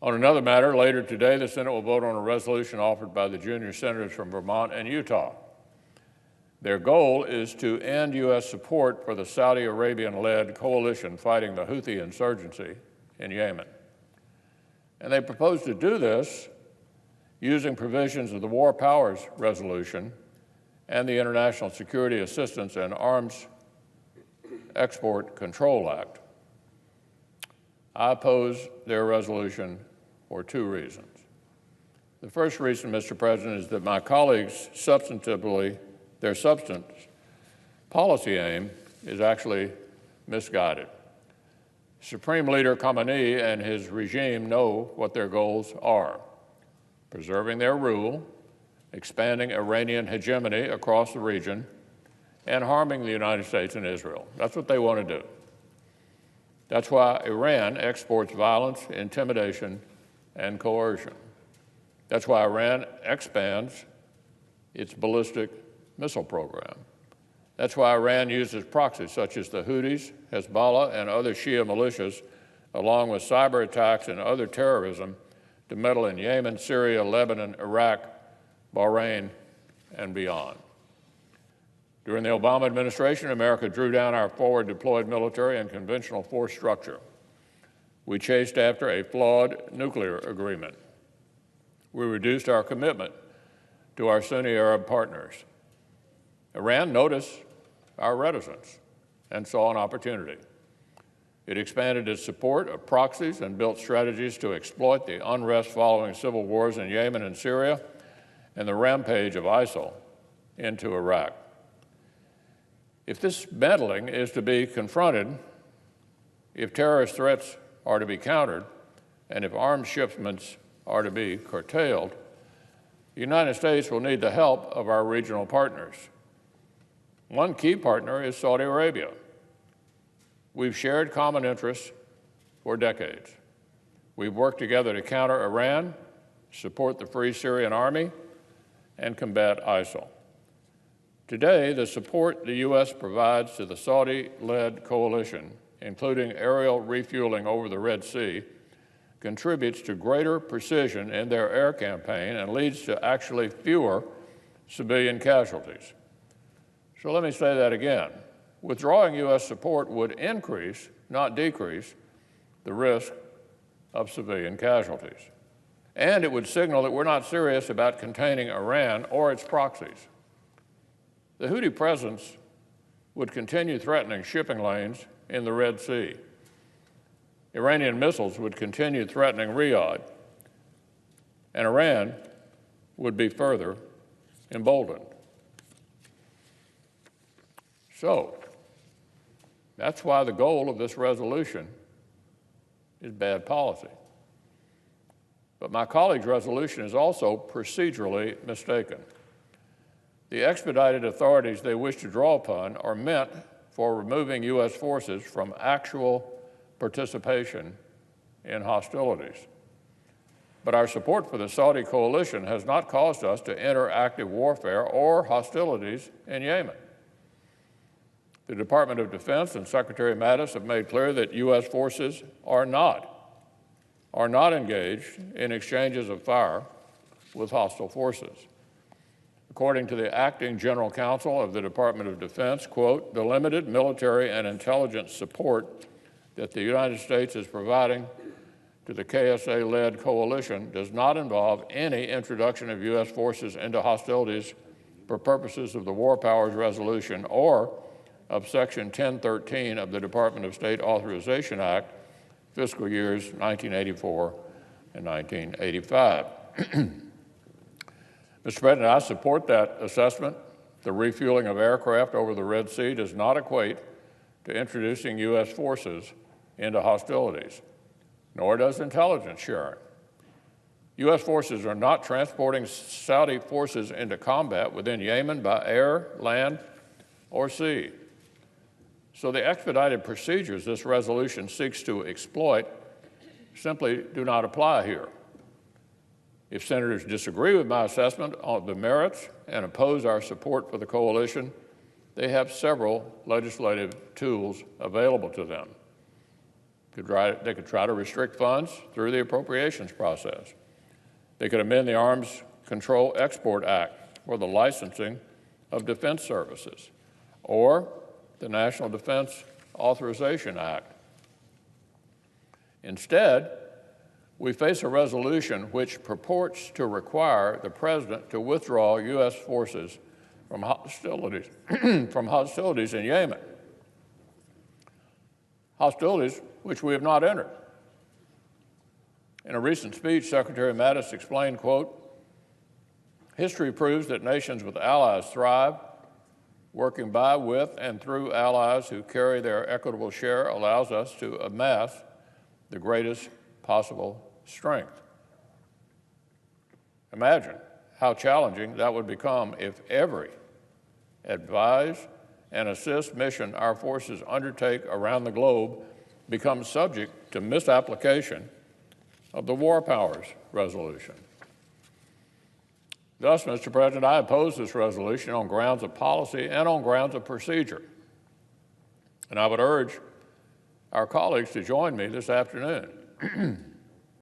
On another matter, later today, the Senate will vote on a resolution offered by the junior senators from Vermont and Utah. Their goal is to end U.S. support for the Saudi Arabian-led coalition fighting the Houthi insurgency in Yemen. And they propose to do this using provisions of the War Powers Resolution and the International Security Assistance and Arms Export Control Act. I oppose their resolution for two reasons. The first reason, Mr. President, is that my colleagues their substance policy aim is actually misguided. Supreme Leader Khamenei and his regime know what their goals are: preserving their rule, expanding Iranian hegemony across the region, and harming the United States and Israel. That's what they want to do. That's why Iran exports violence, intimidation, and coercion. That's why Iran expands its ballistic missile program. That's why Iran uses proxies such as the Houthis, Hezbollah, and other Shia militias, along with cyber attacks and other terrorism, to meddle in Yemen, Syria, Lebanon, Iraq, Bahrain, and beyond. During the Obama administration, America drew down our forward deployed military and conventional force structure. We chased after a flawed nuclear agreement. We reduced our commitment to our Sunni Arab partners. Iran noticed our reticence and saw an opportunity. It expanded its support of proxies and built strategies to exploit the unrest following civil wars in Yemen and Syria and the rampage of ISIL into Iraq. If this meddling is to be confronted, if terrorist threats are to be countered, and if arms shipments are to be curtailed, the United States will need the help of our regional partners. One key partner is Saudi Arabia. We've shared common interests for decades. We've worked together to counter Iran, support the Free Syrian Army, and combat ISIL. Today, the support the U.S. provides to the Saudi-led coalition, including aerial refueling over the Red Sea, contributes to greater precision in their air campaign and leads to actually fewer civilian casualties. So let me say that again. Withdrawing U.S. support would increase, not decrease, the risk of civilian casualties. And it would signal that we're not serious about containing Iran or its proxies. The Houthi presence would continue threatening shipping lanes in the Red Sea. Iranian missiles would continue threatening Riyadh, and Iran would be further emboldened. So, that's why the goal of this resolution is bad policy. But my colleague's resolution is also procedurally mistaken. The expedited authorities they wish to draw upon are meant for removing U.S. forces from actual participation in hostilities. But our support for the Saudi coalition has not caused us to enter active warfare or hostilities in Yemen. The Department of Defense and Secretary Mattis have made clear that U.S. forces are not engaged in exchanges of fire with hostile forces. According to the acting general counsel of the Department of Defense, quote, the limited military and intelligence support that the United States is providing to the KSA-led coalition does not involve any introduction of U.S. forces into hostilities for purposes of the War Powers Resolution or of Section 1013 of the Department of State Authorization Act, fiscal years 1984 and 1985. Mr. President, I support that assessment. The refueling of aircraft over the Red Sea does not equate to introducing U.S. forces into hostilities, nor does intelligence sharing. U.S. forces are not transporting Saudi forces into combat within Yemen by air, land, or sea. So the expedited procedures this resolution seeks to exploit simply do not apply here. If senators disagree with my assessment of the merits and oppose our support for the coalition, they have several legislative tools available to them. They could try to restrict funds through the appropriations process. They could amend the Arms Control Export Act for the licensing of defense services, or the National Defense Authorization Act. Instead, we face a resolution which purports to require the President to withdraw U.S. forces from hostilities, in Yemen, hostilities which we have not entered. In a recent speech, Secretary Mattis explained, quote, "History proves that nations with allies thrive. Working by, with, and through allies who carry their equitable share allows us to amass the greatest possible strength." Imagine how challenging that would become if every advise and assist mission our forces undertake around the globe becomes subject to misapplication of the War Powers Resolution. Thus, Mr. President, I oppose this resolution on grounds of policy and on grounds of procedure. And I would urge our colleagues to join me this afternoon